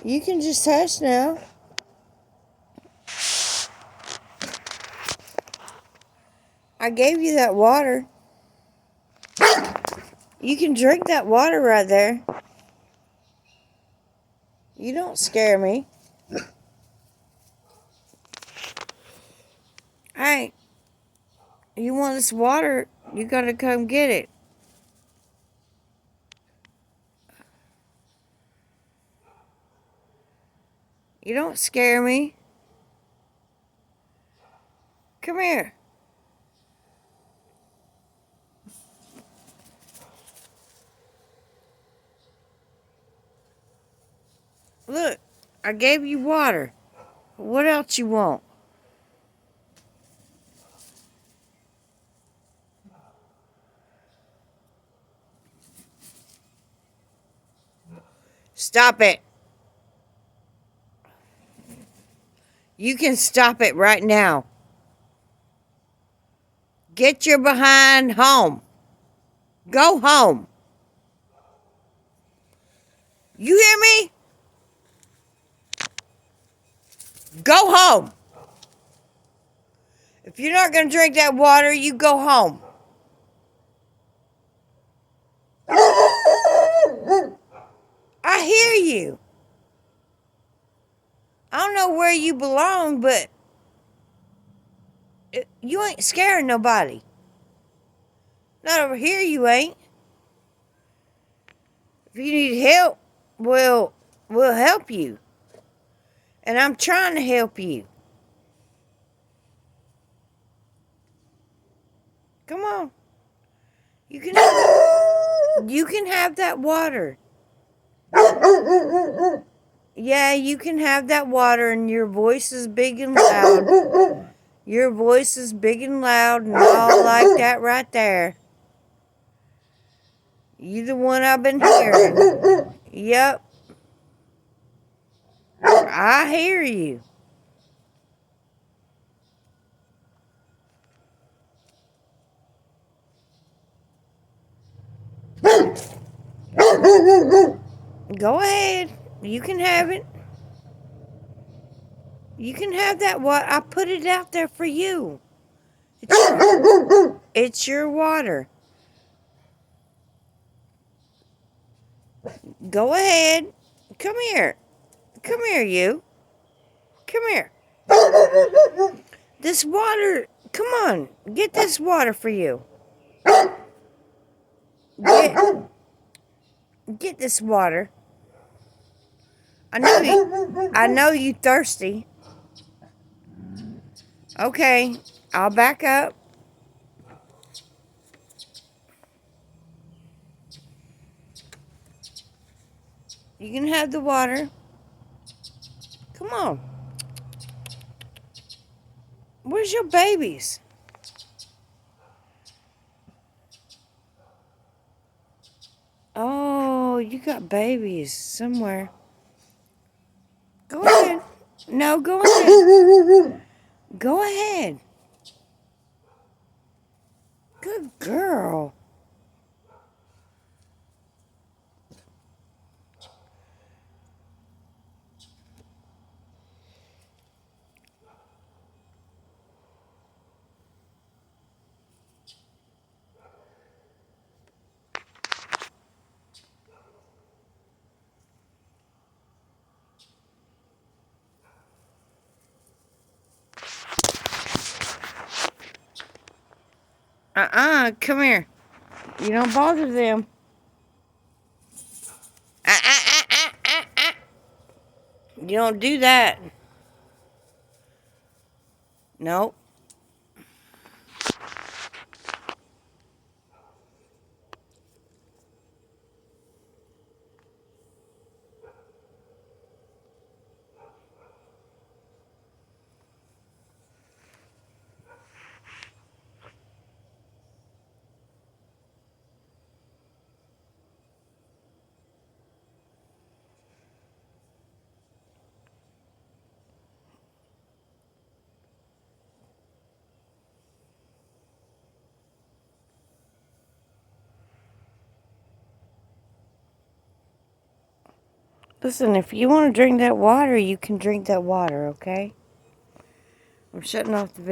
You can just hush now. I gave you that water. You can drink that water right there. You don't scare me. Hey, you want this water, you gotta come get it. You don't scare me. Come here. Look, I gave you water. What else you want? Stop it. You can stop it right now. Get your behind home. Go home. You hear me? Go home. If you're not going to drink that water, you go home. I hear you. I don't know where you belong, but you ain't scaring nobody. Not over here, you ain't. If you need help, we'll help you. And I'm trying to help you. Come on. You can have that water. Yeah, you can have that water, and your voice is big and loud. Your voice is big and loud and all like that right there. You the one I've been hearing. Yep. I hear you. Go ahead. You can have it. You can have that water. I put it out there for you. It's your water. Go ahead. Come here. Come here, you. Come here. This water. Come on. Get this water for you. Get this water. I know you thirsty. Okay, I'll back up. You can have the water. Come on. Where's your babies? Oh, you got babies somewhere. Go ahead. No, go ahead. Go ahead. Good girl. Come here. You don't bother them. You don't do that. Nope. Listen, if you want to drink that water, you can drink that water, okay? I'm shutting off the video.